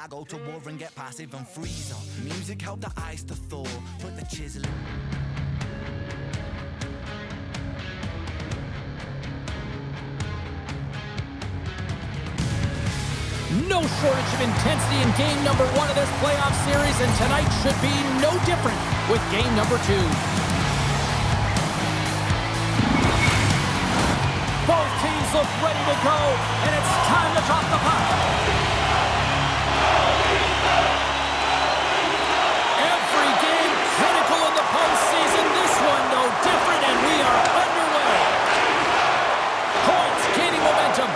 I go to war and get passive and freeze up. Music helped the ice to thaw, put the chisel. No shortage of intensity in game number 1 of this playoff series, and tonight should be no different with game number 2. Both teams look ready to go, and it's time to drop the puck. Every game critical in the postseason. This one no different, and we are underway. Points gaining momentum.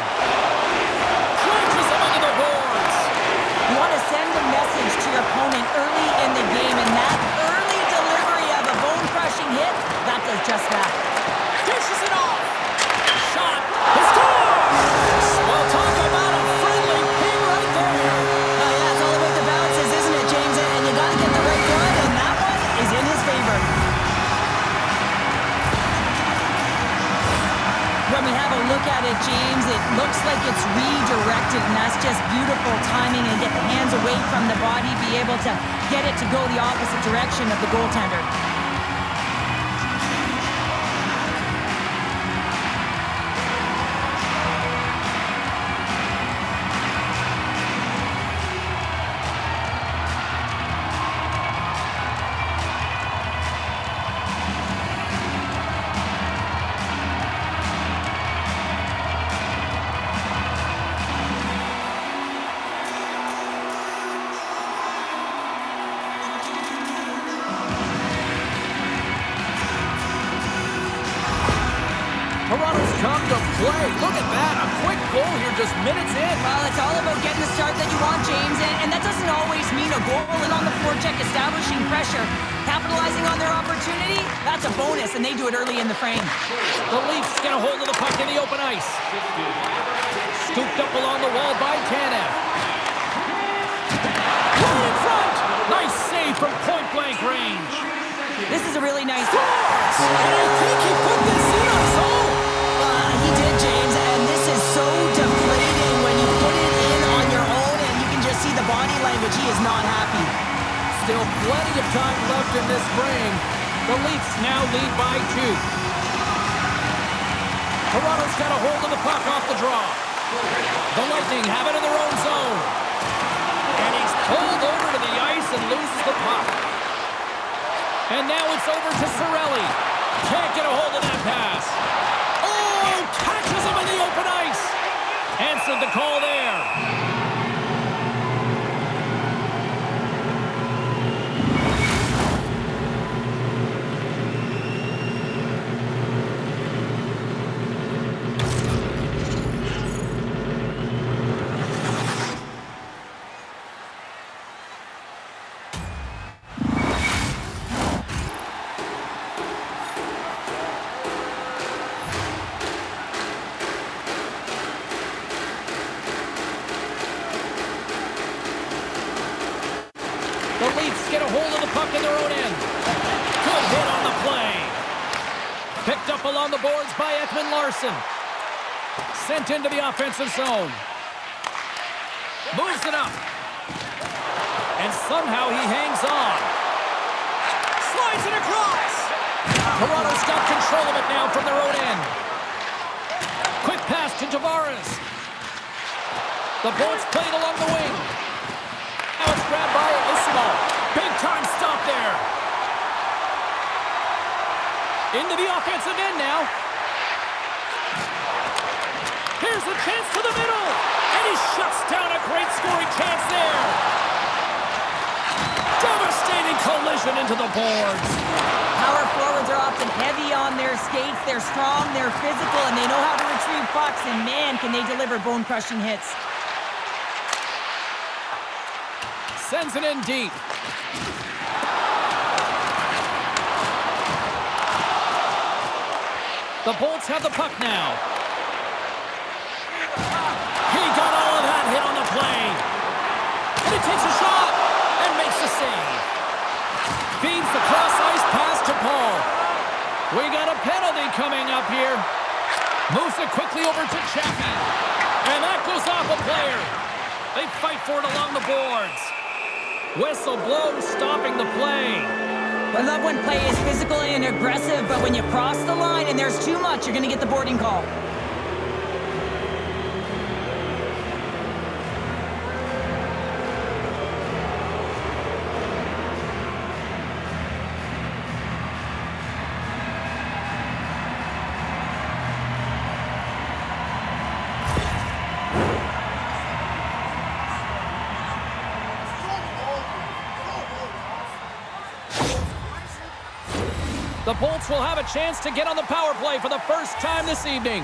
You want to send a message to your opponent early in the game, and that early delivery of a bone-crushing hit, that does just that. Dishes it off. Shot. He scores! Well, talk about a friendly ping right there. Yeah, it's all about the bounces, isn't it, James? And you got to get the right one, and that one is in his favor. When we have a look at it, James, it looks like it's redirected, and that's just beautiful timing, and get the hands away from the body, be able to get it to go the opposite direction of the goaltender. Toronto's come to play. Look at that. A quick goal here just minutes in. Well, it's all about getting the start that you want, James, and that doesn't always mean a goal. And on the forecheck, establishing pressure, capitalizing on their opportunity, that's a bonus, and they do it early in the frame. The Leafs get a hold of the puck in the open ice. Scooped up along the wall by Tanev. Right in front. Nice save from point-blank range. This is a really nice... Scores! And I think he put this in on his own. He did, James, and this is so deflating when you put it in on your own, and you can just see the body language. He is not happy. Still plenty of time left in this frame. The Leafs now lead by 2. Toronto's got a hold of the puck off the draw. The Lightning have it in their own zone. And he's pulled over to the ice and loses the puck. And now it's over to Cirelli. Can't get a hold of that pass. Oh, catches him in the open ice. Answered the call there. The Leafs get a hold of the puck in their own end. Good hit on the play. Picked up along the boards by Ekman-Larsson. Sent into the offensive zone. Moves it up. And somehow he hangs on. Slides it across. Toronto's got control of it now from their own end. Quick pass to Tavares. The boards played along the wing. Now it's grabbed by Ismo. Big time stop there. Into the offensive end now. Here's the chance to the middle. And he shuts down a great scoring chance there. Devastating collision into the boards. Power forwards are often heavy on their skates. They're strong, they're physical, and they know how to retrieve pucks. And man, can they deliver bone-crushing hits. Sends it in deep. The Bolts have the puck now. He got all of that hit on the play. And he takes a shot and makes the save. Feeds the cross-ice pass to Paul. We got a penalty coming up here. Moves it quickly over to Chappie. And that goes off a player. They fight for it along the boards. Whistle blows, stopping the play. I love when play is physical and aggressive, but when you cross the line and there's too much, you're going to get the boarding call. The Bolts will have a chance to get on the power play for the first time this evening.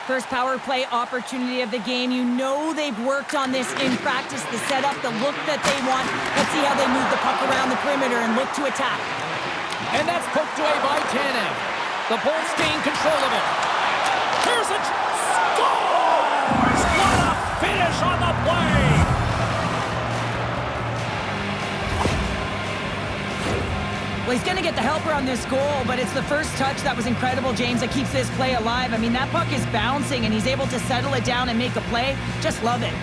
First power play opportunity of the game. You know they've worked on this in practice, the setup, the look that they want. Let's see how they move the puck around the perimeter and look to attack. And that's poked away by Tanev. The Bolts gain control of it. Here's it. Scores! What a finish on the play! Well, he's going to get the helper on this goal, but it's the first touch that was incredible, James, that keeps this play alive. I mean, that puck is bouncing, and he's able to settle it down and make a play. Just love it.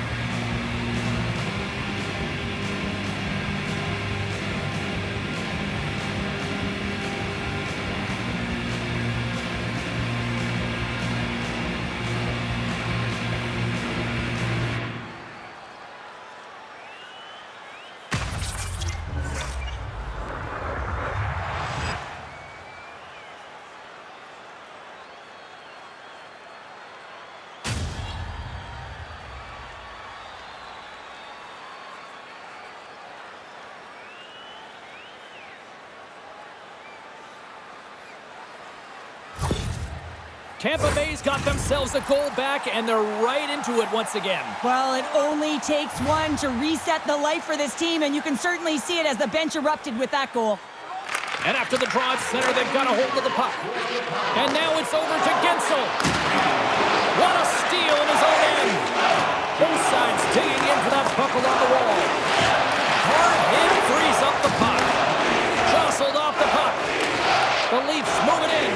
Tampa Bay's got themselves a goal back, and they're right into it once again. Well, it only takes one to reset the life for this team, and you can certainly see it as the bench erupted with that goal. And after the draw at center, they've got a hold of the puck. And now it's over to Gensel. What a steal in his own end. Both sides digging in for that puck along the wall. Hard hit frees up the puck. Jostled off the puck. The Leafs move it in.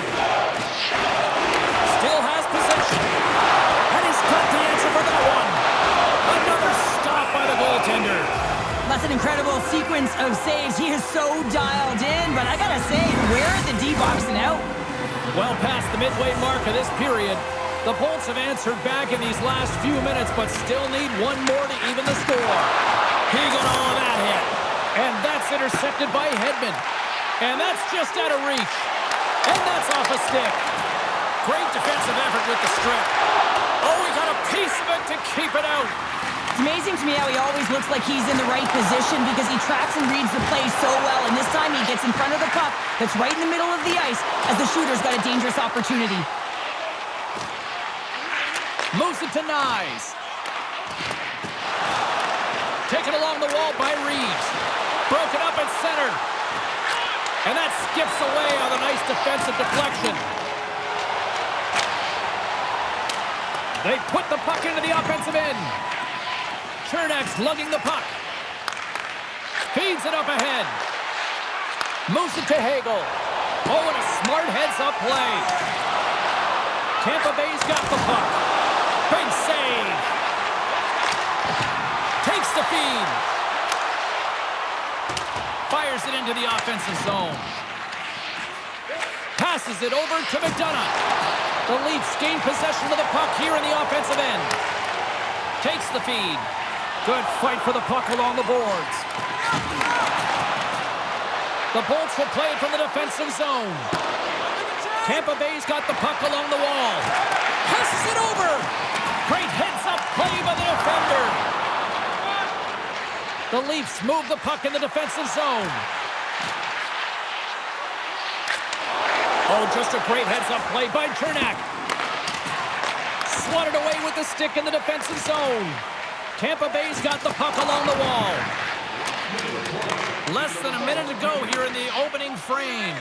Still has possession. And he's got the answer for that one. Another stop by the goaltender. That's an incredible sequence of saves. He is so dialed in, but I gotta say, where are the D-boxing out? Well past the midway mark of this period, the Bolts have answered back in these last few minutes, but still need one more to even the score. He got all of that hit. And that's intercepted by Hedman. And that's just out of reach. And that's off a stick. Great defensive effort with the strip. Oh, he got a piece of it to keep it out. It's amazing to me how he always looks like he's in the right position because he tracks and reads the play so well. And this time he gets in front of the puck that's right in the middle of the ice as the shooter's got a dangerous opportunity. Moves it to Nyes. Taken along the wall by Reeves. Broken up at center. And that skips away on a nice defensive deflection. They put the puck into the offensive end. Chernak's lugging the puck. Feeds it up ahead. Moves it to Hagel. Oh, and a smart heads-up play. Tampa Bay's got the puck. Big save. Takes the feed. Fires it into the offensive zone. Passes it over to McDonough. The Leafs gain possession of the puck here in the offensive end. Takes the feed. Good fight for the puck along the boards. The Bolts will play it from the defensive zone. Tampa Bay's got the puck along the wall. Passes it over. Great heads-up play by the defender. The Leafs move the puck in the defensive zone. Oh, just a great heads-up play by Chernak. Swatted away with the stick in the defensive zone. Tampa Bay's got the puck along the wall. Less than a minute to go here in the opening frame.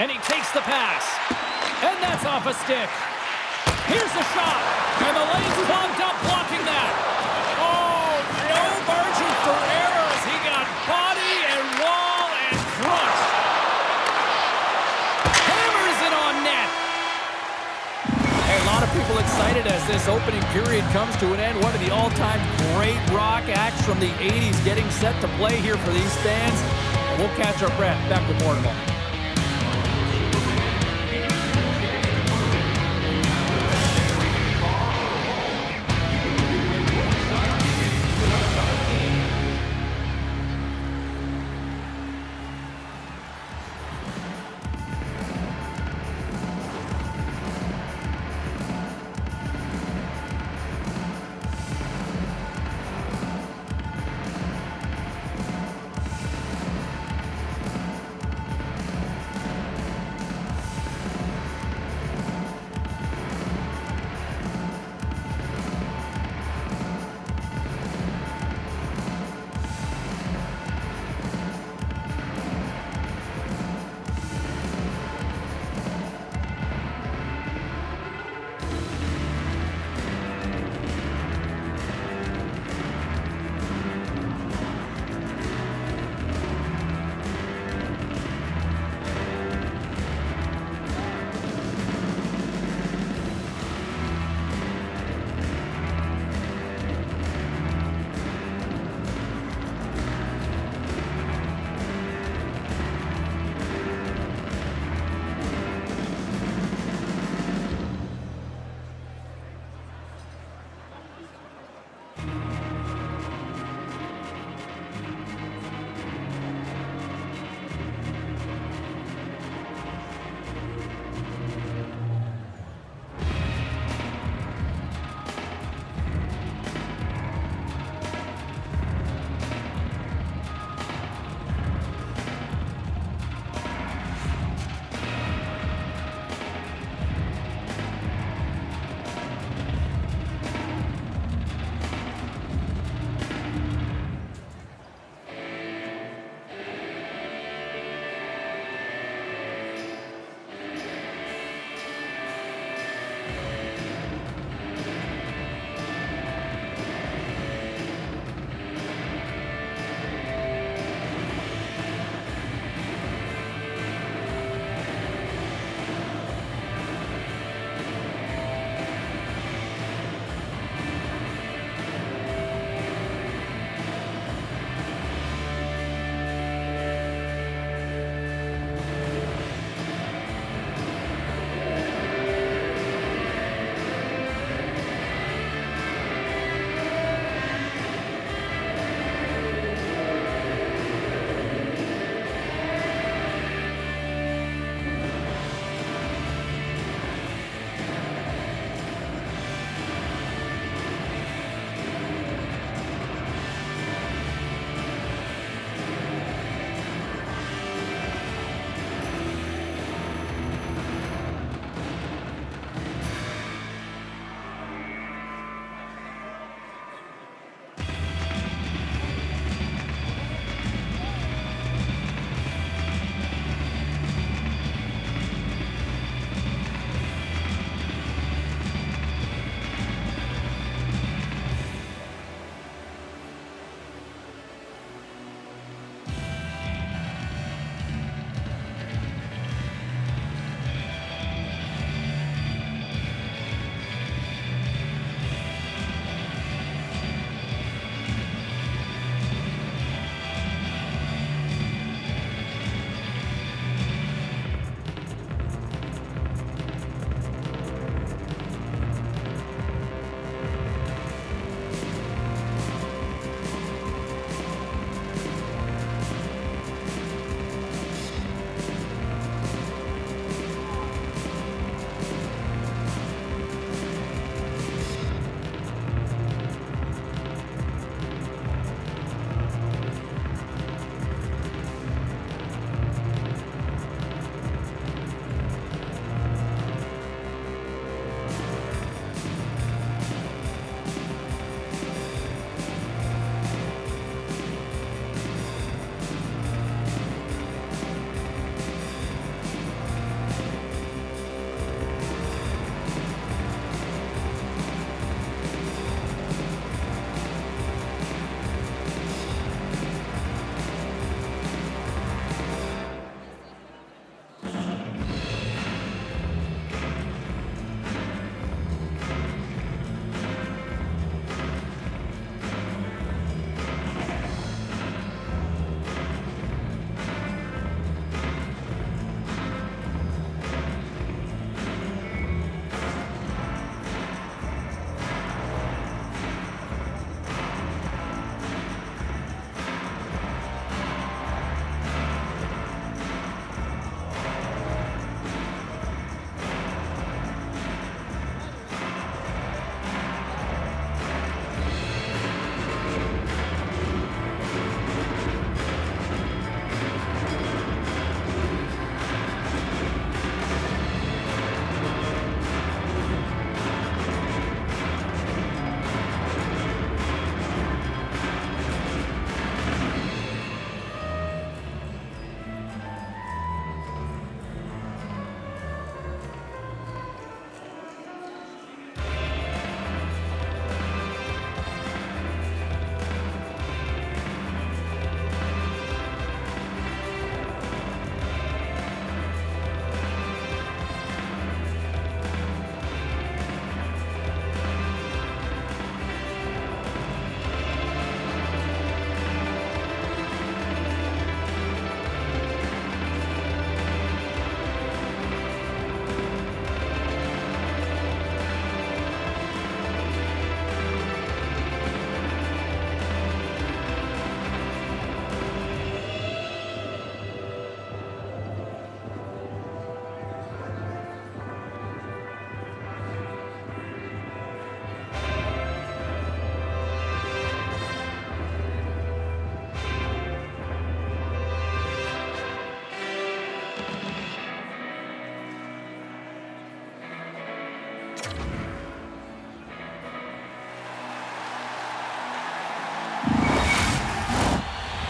And he takes the pass. And that's off a stick. Here's the shot. And the lane's clogged up blocking that. Oh, no margin for error as he got body and wall and crushed. Hammers it on net. Hey, a lot of people excited excited as this opening period comes to an end. One of the all-time great rock acts from the 80s getting set to play here for these fans. And we'll catch our breath. Back with more in a moment.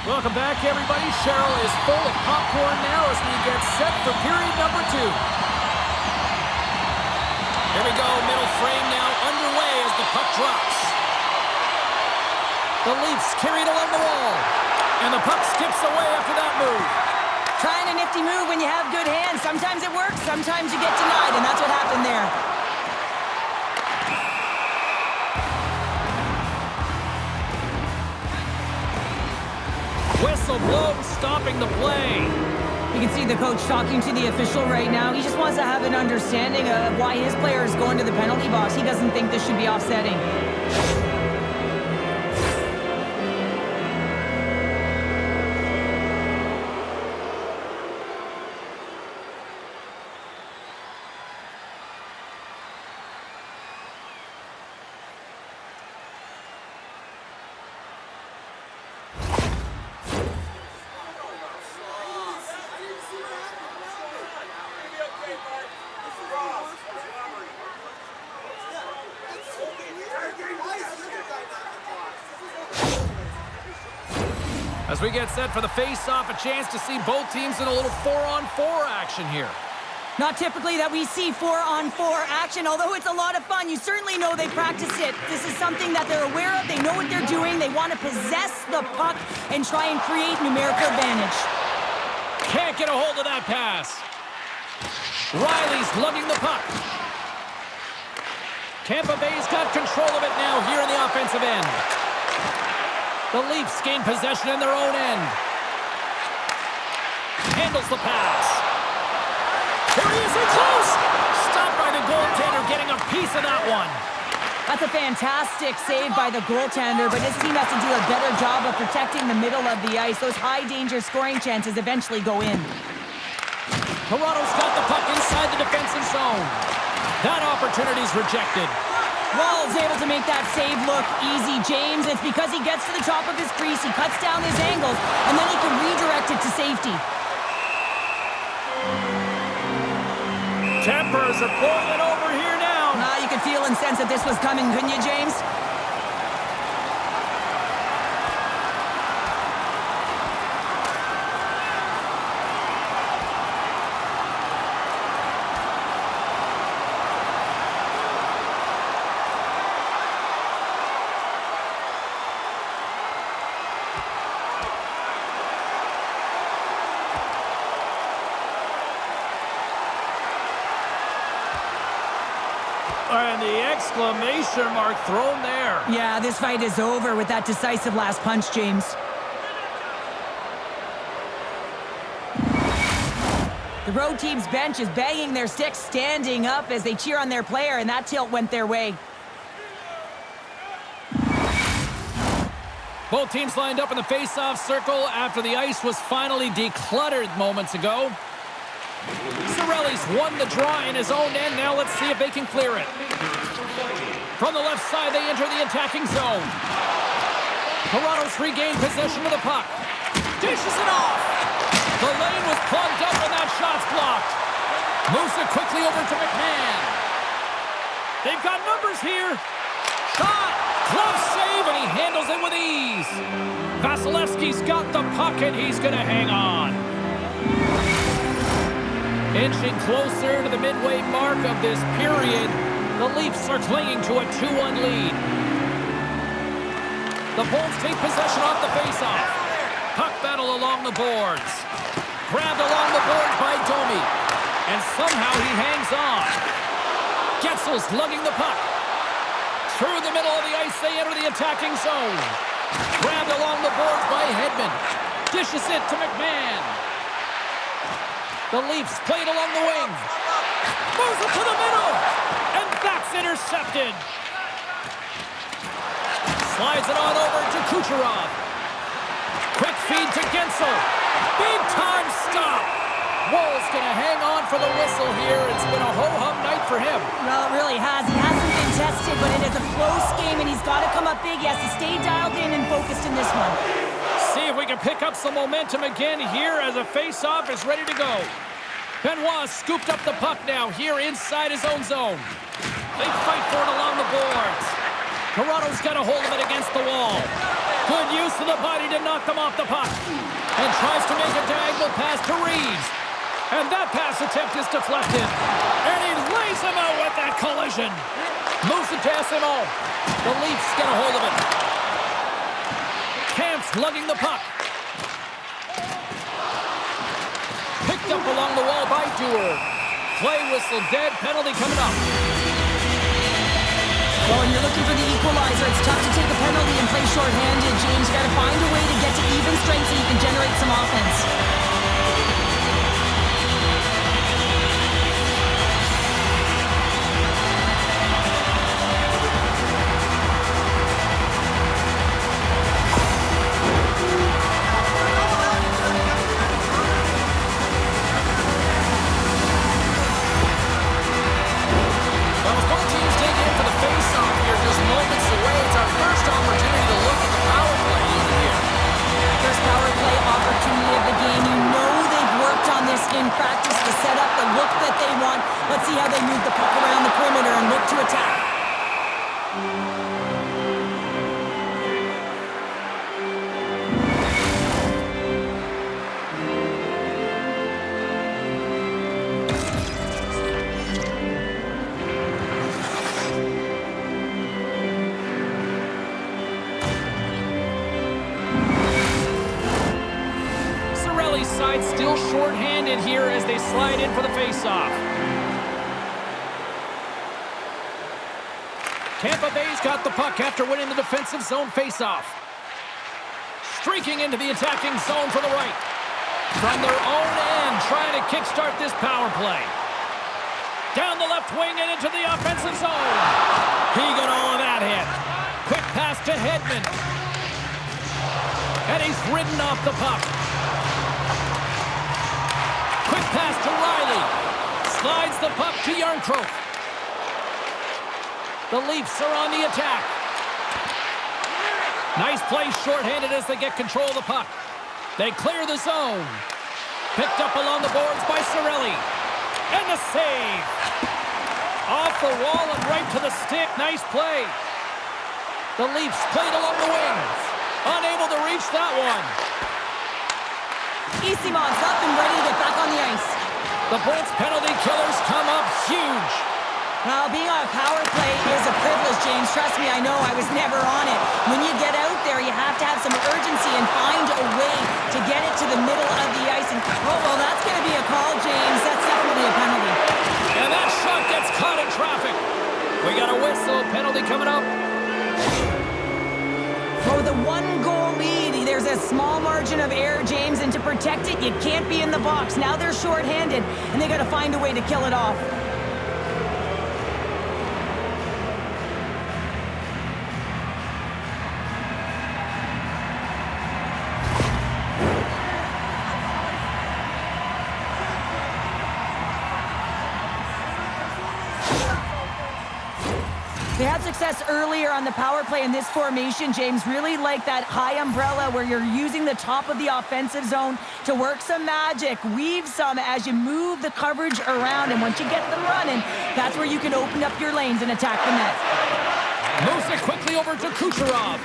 Welcome back, everybody. Cheryl is full of popcorn now as we get set for period number 2. Here we go, middle frame now underway as the puck drops. The Leafs carry it along the wall, and the puck skips away after that move. Trying a nifty move when you have good hands. Sometimes it works, sometimes you get denied, and that's what happened there. Whistle blown, stopping the play. You can see the coach talking to the official right now. He just wants to have an understanding of why his player is going to the penalty box. He doesn't think this should be offsetting. As we get set for the face-off, a chance to see both teams in a little 4-on-4 action here. Not typically that we see 4-on-4 action, although it's a lot of fun. You certainly know they practice it. This is something that they're aware of. They know what they're doing. They want to possess the puck and try and create numerical advantage. Can't get a hold of that pass. Riley's lugging the puck. Tampa Bay's got control of it now here in the offensive end. The Leafs gain possession in their own end. Handles the pass. Here he is in close. Stopped by the goaltender, getting a piece of that one. That's a fantastic save by the goaltender, but his team has to do a better job of protecting the middle of the ice. Those high-danger scoring chances eventually go in. Toronto's got the puck inside the defensive zone. That opportunity's rejected. Wall's able to make that save look easy, James. It's because he gets to the top of his crease, he cuts down his angles, and then he can redirect it to safety. Tempers are boiling over here now. You could feel and sense that this was coming, couldn't you, James? And the exclamation mark thrown there. Yeah, this fight is over with that decisive last punch, James. The road team's bench is banging their sticks, standing up as they cheer on their player, and that tilt went their way. Both teams lined up in the face-off circle after the ice was finally decluttered moments ago. Cirelli's won the draw in his own end. Now let's see if they can clear it. From the left side, they enter the attacking zone. Toronto's regained possession of the puck. Dishes it off. The lane was plugged up and that shot's blocked. Moves it quickly over to McMahon. They've got numbers here. Shot. Glove save, and he handles it with ease. Vasilevsky's got the puck, and he's going to hang on. Inching closer to the midway mark of this period, the Leafs are clinging to a 2-1 lead. The Bulls take possession off the faceoff. Puck battle along the boards. Grabbed along the boards by Domi. And somehow he hangs on. Getzel's lugging the puck. Through the middle of the ice, they enter the attacking zone. Grabbed along the boards by Hedman. Dishes it to McMahon. The Leafs played along the wing. Moves it to the middle. And that's intercepted. Slides it on over to Kucherov. Quick feed to Guentzel. Big time stop. Wall's going to hang on for the whistle here. It's been a ho-hum night for him. Well, it really has. He hasn't been tested, but it is a close game, and he's got to come up big. He has to stay dialed in and focused in this one. See if we can pick up some momentum again here as a face-off is ready to go. Benoit scooped up the puck now here inside his own zone. They fight for it along the boards. Toronto's got a hold of it against the wall. Good use of the body to knock them off the puck. And tries to make a diagonal pass to Reeves. And that pass attempt is deflected. And he lays him out with that collision. Moves it to SMO. The Leafs get a hold of it. Kampf's lugging the puck. Picked up along the wall by Dewar. Play whistle dead. Penalty coming up. Well, when you're looking for the equalizer, it's tough to take a penalty and play shorthanded, James. You got to find a way to get to even strength so you can generate some offense. In practice to set up the look that they want. Let's see how they move the puck around the perimeter and look to attack. Side still short-handed here as they slide in for the face-off. Tampa Bay's got the puck after winning the defensive zone face-off. Streaking into the attacking zone for the right. From their own end, trying to kickstart this power play. Down the left wing and into the offensive zone. He got all of that hit. Quick pass to Hedman. And he's ridden off the puck. Quick pass to Riley. Slides the puck to Yarncroke. The Leafs are on the attack. Nice play shorthanded as they get control of the puck. They clear the zone. Picked up along the boards by Cirelli. And the save. Off the wall and right to the stick. Nice play. The Leafs played along the wings. Unable to reach that one. Easymon's up and ready to get back on the ice. The Bolts penalty killers come up huge. Well, being on a power play is a privilege, James. Trust me, I know. I was never on it. When you get out there, you have to have some urgency and find a way to get it to the middle of the ice. And, oh, well, that's going to be a call, James. That's definitely a penalty. And that shot gets caught in traffic. We got a whistle. Penalty coming up. Oh, the one-goal lead. There's a small margin of error, James, and to protect it, you can't be in the box. Now they're shorthanded, and they got to find a way to kill it off. They had success earlier on the power play in this formation, James. Really like that high umbrella where you're using the top of the offensive zone to work some magic, weave some as you move the coverage around. And once you get them running, that's where you can open up your lanes and attack the net. Moves it quickly over to Kucherov.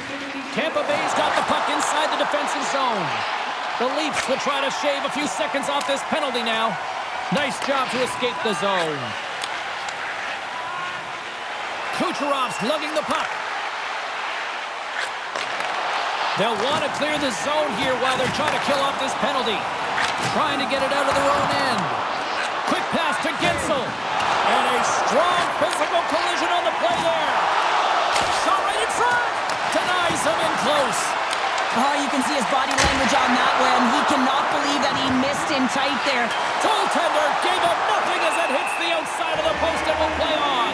Tampa Bay's got the puck inside the defensive zone. The Leafs will try to shave a few seconds off this penalty now. Nice job to escape the zone. Kucherov's lugging the puck. They'll want to clear the zone here while they're trying to kill off this penalty. Trying to get it out of their own end. Quick pass to Gensel. And a strong physical collision on the play there. Shot right in front. Denies him in close. Oh, you can see his body language on that one. He cannot believe that he missed in tight there. Goaltender gave him nothing as it hits the outside of the post and will play on.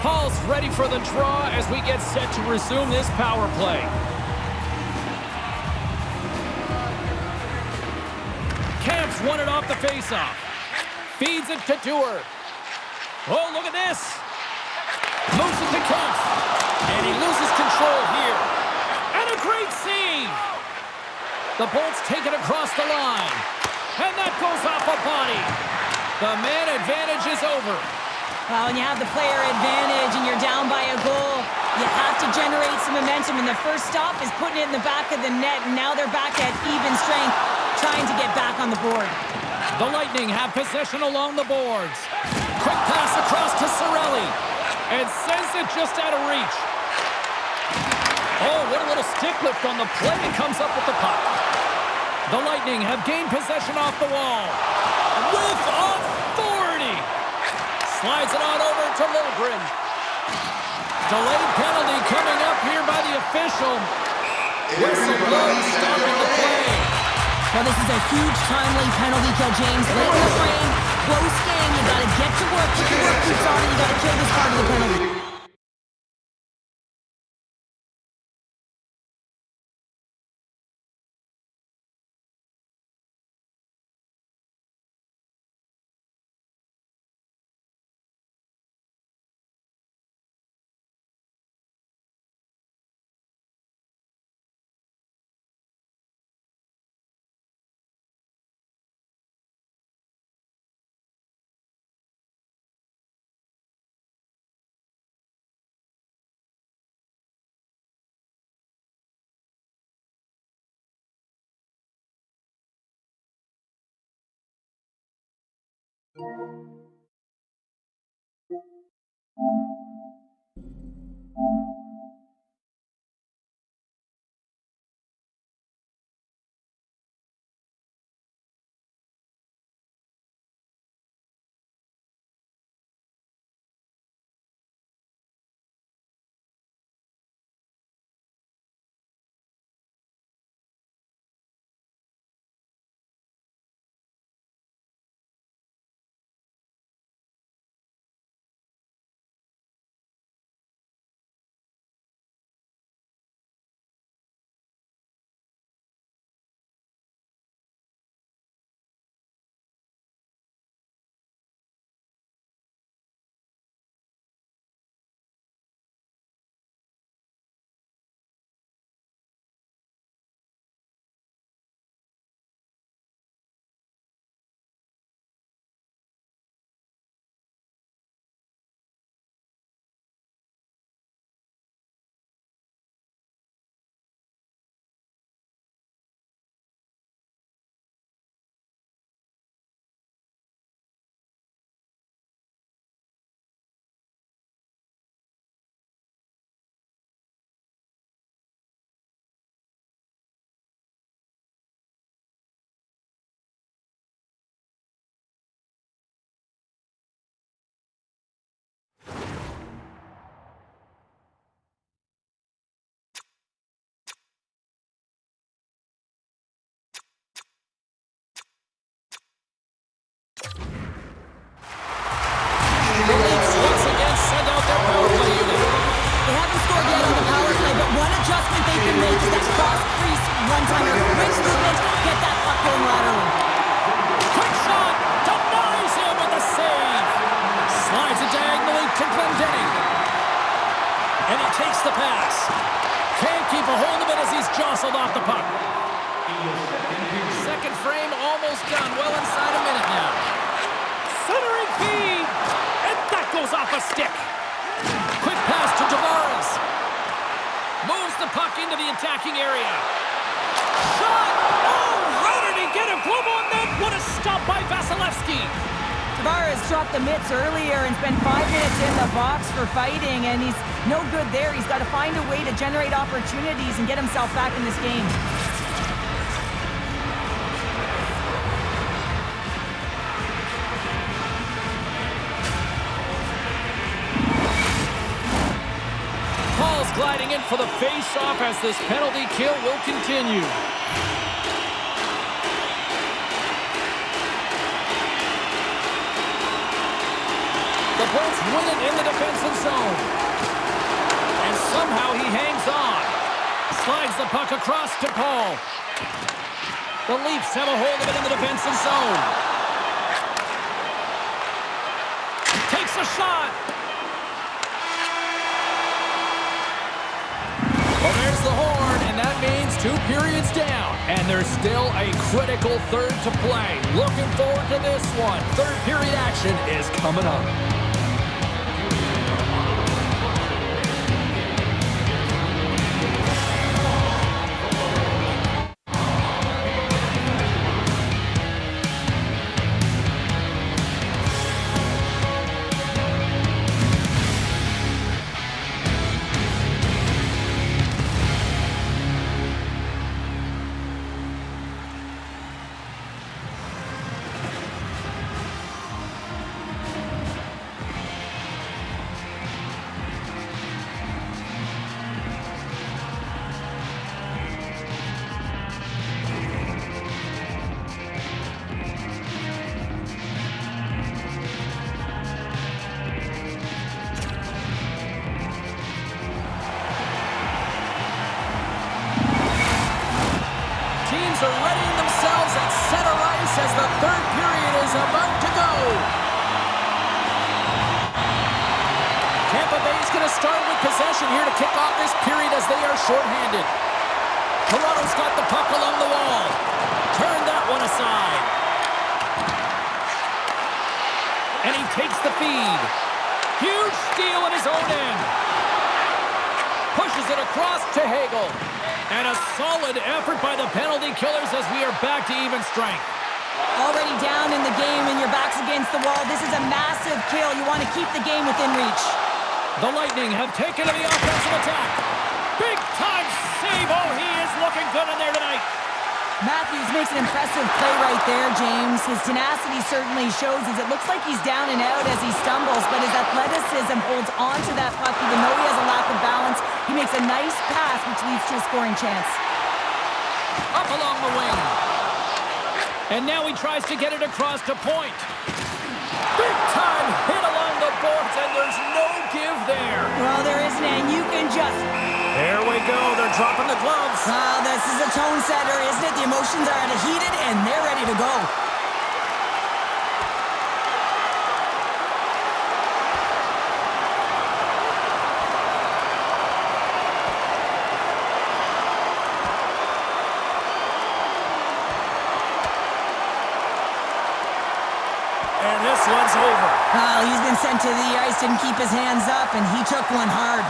Paul's ready for the draw as we get set to resume this power play. Kampf's won it off the faceoff. Feeds it to Tor. Oh, look at this. Moves it to Kempf. And he loses control here. And a great save. The Bolts take it across the line. And that goes off a body. The man advantage is over. Well, when you have the player advantage and you're down by a goal, you have to generate some momentum. And the first stop is putting it in the back of the net. And now they're back at even strength, trying to get back on the board. The Lightning have possession along the boards. Quick pass across to Cirelli. And sends it just out of reach. Oh, what a little stick lift on the play. And comes up with the puck. The Lightning have gained possession off the wall. With authority. Slides it on over to Liljegren. Delayed penalty coming up here by the official. Whistle blows, stopping the play. Well, this is a huge timely penalty kill, James. Late in the frame, close game. You got to get to work, put your work boots on, and you got to kill this part of the penalty. The Leafs once again send out their power play unit. They haven't scored yet on the power play, but one adjustment they can make is that cross-crease one-timer. Quick movement, get that puck going laterally. Quick shot, denies him with the save. Slides it diagonally to Glendening. And he takes the pass. Can't keep a hold of it as he's jostled off the puck. Second frame almost done, well inside a minute now. Centering feed, and that goes off a stick. Quick pass to Tavares. Moves the puck into the attacking area. Shot! Oh, how did he get a glove on that? What a stop by Vasilevsky. Tavares dropped the mitts earlier and spent 5 minutes in the box for fighting, and he's no good there. He's got to find a way to generate opportunities and get himself back in this game. Paul's gliding in for the face-off as this penalty kill will continue. The Bolts win it in the defensive zone. And somehow he hangs on. Slides the puck across to Paul. The Leafs have a hold of it in the defensive zone. Takes a shot. Well, there's the horn, and that means 2 periods down. And there's still a critical third to play. Looking forward to this one. Third period action is coming up. Are readying themselves at center ice as the third period is about to go. Tampa Bay is going to start with possession here to kick off this period as they are shorthanded. Toronto's got the puck along the wall. Turn that one aside. And he takes the feed. Huge steal in his own end. Pushes it across to Hagel. And a solid effort by the penalty killers as we are back to even strength. Already down in the game and your back's against the wall. This is a massive kill. You want to keep the game within reach. The Lightning have taken to the offensive attack. Big time save. Oh, he is looking good in there tonight. Matthews makes an impressive play right there, James. His tenacity certainly shows as it looks like he's down and out as he stumbles, but his athleticism holds on to that puck even though he has a lack of balance. He makes a nice pass, which leads to a scoring chance. Up along the wing. And now he tries to get it across to point. Big time hit along the boards, and there's no give there. Well, there isn't, and you can just... There we go. They're dropping the gloves. This is a tone setter, isn't it? The emotions are at a heated, and they're ready to go. And this one's over. He's been sent to the ice, didn't keep his hands up, and he took one hard.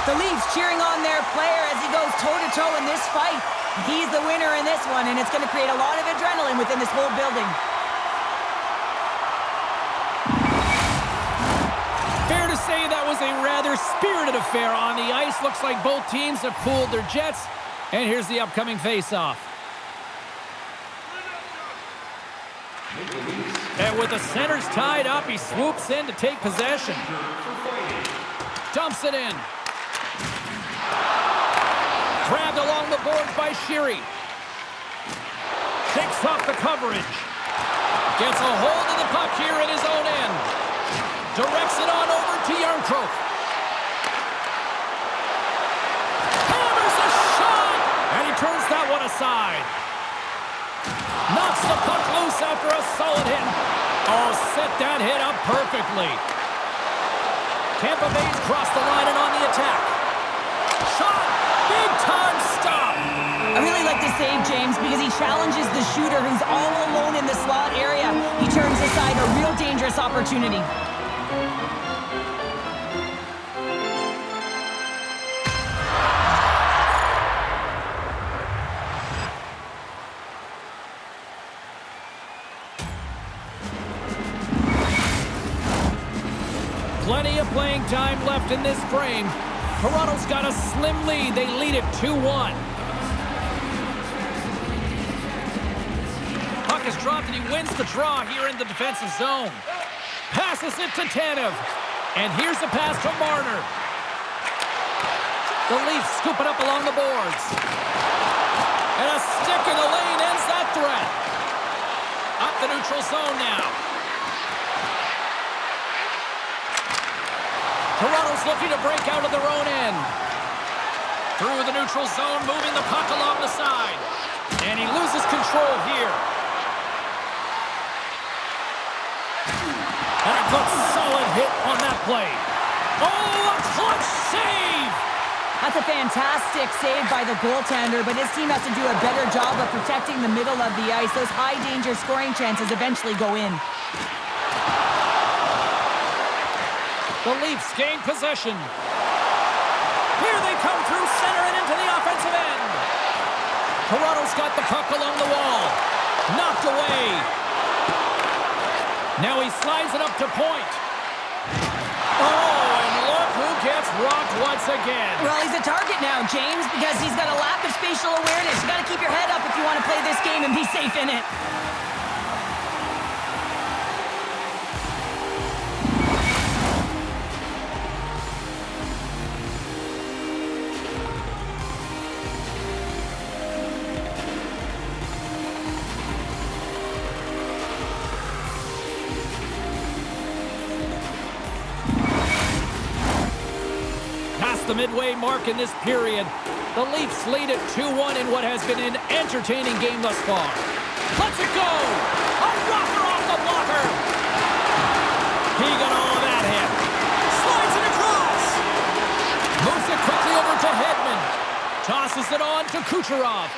The Leafs cheering on their player as he goes toe-to-toe in this fight. He's the winner in this one, and it's going to create a lot of adrenaline within this whole building. Fair to say that was a rather spirited affair on the ice. Looks like both teams have pooled their jets. And here's the upcoming face-off. And with the centers tied up, he swoops in to take possession. Dumps it in. Grabbed along the boards by Sheary. Shakes off the coverage. Gets a hold of the puck here in his own end. Directs it on over to Yarncroke. Hammers a shot! And he turns that one aside. Knocks the puck loose after a solid hit. Oh, set that hit up perfectly. Tampa Bay's crossed the line and on the attack. Shot! Big time stop! I really like this save, James, because he challenges the shooter who's all alone in the slot area. He turns aside a real dangerous opportunity. Plenty of playing time left in this frame. Toronto's got a slim lead. They lead it 2-1. Puck is dropped and he wins the draw here in the defensive zone. Passes it to Tanev. And here's the pass to Marner. The Leafs scoop it up along the boards. And a stick in the lane ends that threat. Up the neutral zone now. Toronto's looking to break out of their own end. Through the neutral zone, moving the puck along the side. And he loses control here. And a good solid hit on that play. Oh, a clutch save! That's a fantastic save by the goaltender, but his team has to do a better job of protecting the middle of the ice. Those high-danger scoring chances eventually go in. The Leafs gain possession. Here they come through center and into the offensive end. Toronto's got the puck along the wall. Knocked away. Now he slides it up to point. Oh, and look who gets rocked once again. Well, he's a target now, James, because he's got a lack of spatial awareness. You got to keep your head up if you want to play this game and be safe in it. The midway mark in this period. The Leafs lead at 2-1 in what has been an entertaining game thus far. Let's it go! A rocker off the blocker! He got all of that hit. Slides it across! Moves it quickly over to Hedman. Tosses it on to Kucherov.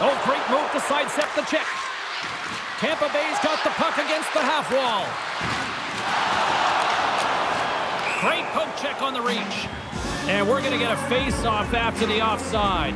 Oh, great move to sidestep the check. Tampa Bay's got the puck against the half wall. Great poke check on the reach. And we're going to get a face-off after the offside.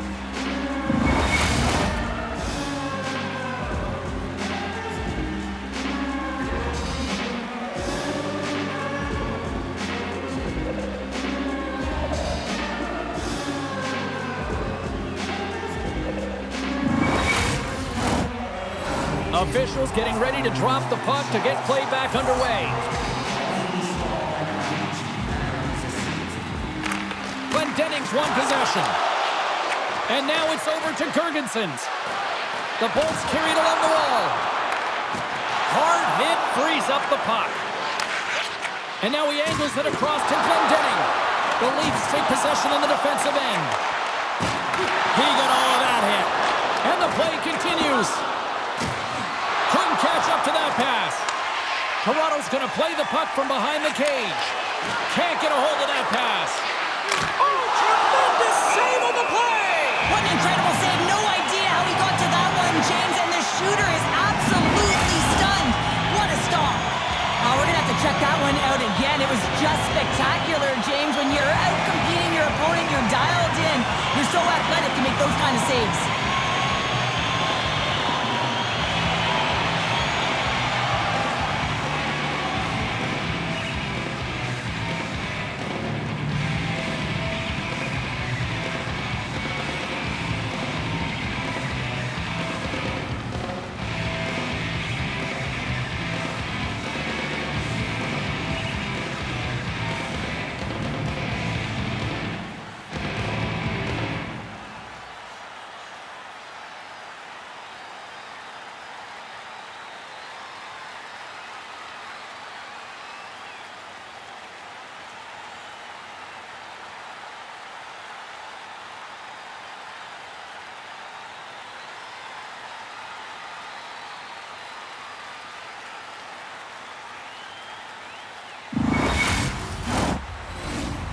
Officials getting ready to drop the puck to get play back underway. Dennings won possession. And now it's over to Gergensons. The Bolts carried along the wall. Hard hit frees up the puck. And now he angles it across to Glendening. The Leafs take possession in the defensive end. He got all of that hit. And the play continues. Couldn't catch up to that pass. Toronto's going to play the puck from behind the cage. Can't get a hold of that pass. Oh, tremendous save on the play! What an incredible save. No idea how he got to that one, James, and the shooter is absolutely stunned. What a stop. We're going to have to check that one out again. It was just spectacular, James. When you're out competing your opponent, you're dialed in. You're so athletic to make those kind of saves.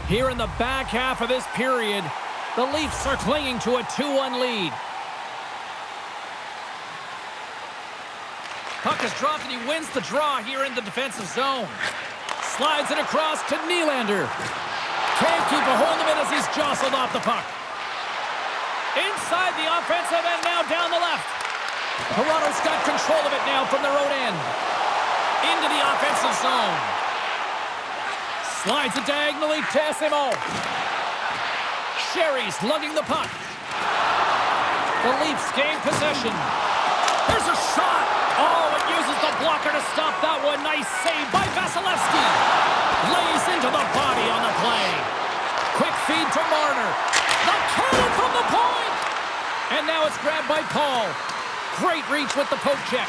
Here in the back half of this period, the Leafs are clinging to a 2-1 lead. Puck is dropped and he wins the draw here in the defensive zone. Slides it across to Nylander. Can't keep a hold of it as he's jostled off the puck. Inside the offensive end, now down the left. Toronto's got control of it now from their own end. Into the offensive zone. Slides it diagonally to SMO. Sherry's lugging the puck. The Leafs gain possession. There's a shot. Oh, it uses the blocker to stop that one. Nice save by Vasilevsky. Lays into the body on the play. Quick feed to Marner. The cannon from the point. And now it's grabbed by Paul. Great reach with the poke check.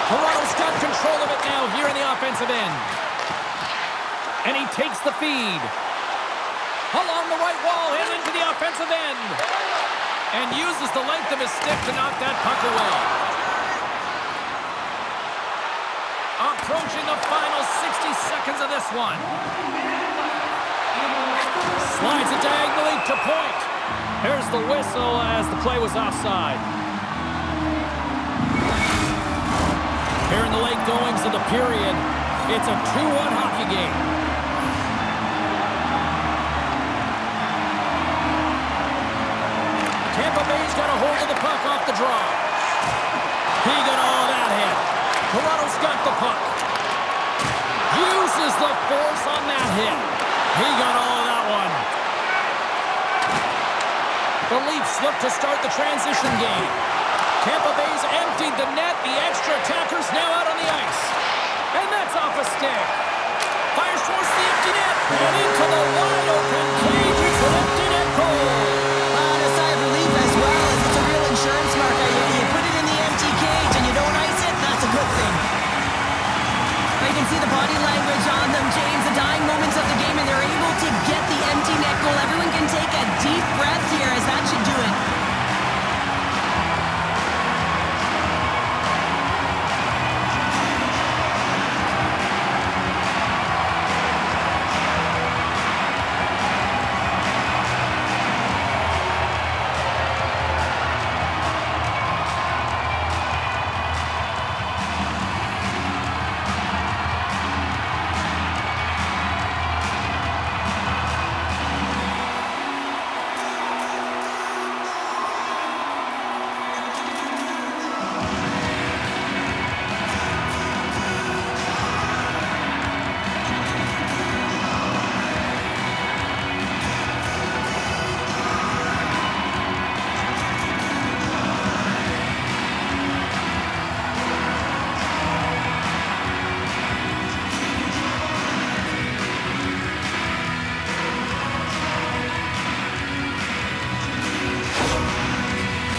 Toronto's got control of it now here in the offensive end. And he takes the feed. Along the right wall and into the offensive end. And uses the length of his stick to knock that puck away. Approaching the final 60 seconds of this one. Slides it diagonally to point. Here's the whistle as the play was offside. Here in the late goings of the period, it's a 2-1 hockey game. Tampa Bay's got a hold of the puck off the draw. He got all that hit. Toronto's got the puck. Uses the force on that hit. He got all of that one. The Leafs look to start the transition game. Tampa Bay's emptied the net. The extra attackers now out on the ice. And that's off a stick. Fires towards the empty net. And into the wide open cage. It's an empty net goal. A sigh of relief as well, as it's a real insurance marker. You put it in the empty cage and you don't ice it, that's a good thing. You can see the body language on them, James, the dying moments of the game, and they're able to get the empty net goal. Everyone can take a deep breath here, as that should do it.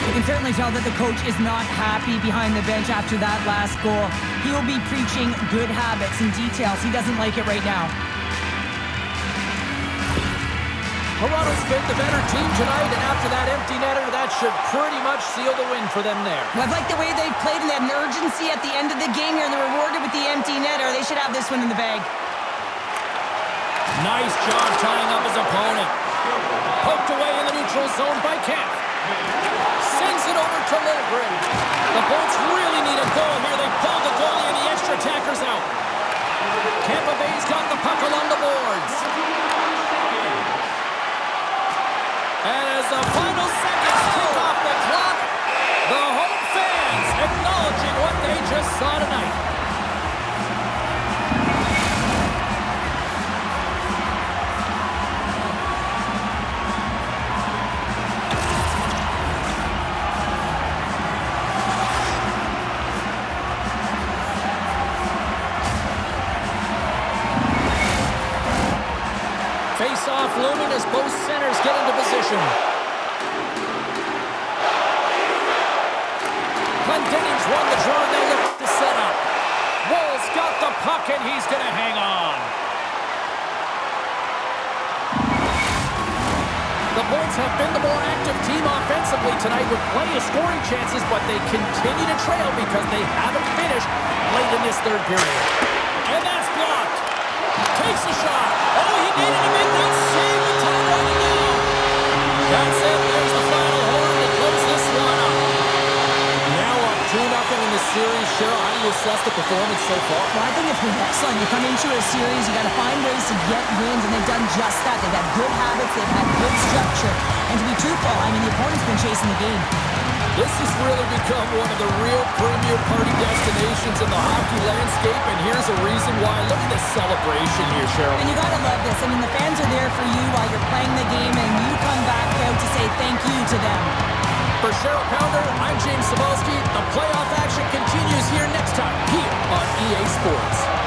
You can certainly tell that the coach is not happy behind the bench after that last goal. He'll be preaching good habits and details. He doesn't like it right now. Toronto's been the better team tonight, and after that empty netter, that should pretty much seal the win for them there. Well, I like the way they've played, and they have an urgency at the end of the game here, and they're rewarded with the empty netter. They should have this one in the bag. Nice job tying up his opponent. Poked away in the neutral zone by Kemp. Sends it over to Liljegren. The Bolts really need a goal here. They pulled the goalie and the extra attackers out. Tampa Bay's got the puck along the boards. And as the final seconds tick off the clock, the home fans acknowledging what they just saw tonight. Face-off looming as both centers get into position. Clendenning's won the draw, and they look to set up. Woll's got the puck, and he's going to hang on. The Bolts have been the more active team offensively tonight with plenty of scoring chances, but they continue to trail because they haven't finished late in this third period. And that's blocked. Takes a shot. Oh, he made it to make that save with time running down. That's it. There's the final horn to close this one up. Now up 2-0 in the series. Cheryl, how do you assess the performance so far? Well, I think it's been excellent. You come into a series, you got to find ways to get wins, and they've done just that. They've had good habits, they've had good structure. And to be truthful, I mean, the opponent's been chasing the game. This has really become one of the real premier party destinations in the hockey landscape, and here's a reason why. Look at this celebration here, Cheryl. And you got to love this. I mean, the fans are there for you while you're playing the game, and you come back out to say thank you to them. For Cheryl Pounder, I'm James Cebulski. The playoff action continues here next time, here on EA Sports.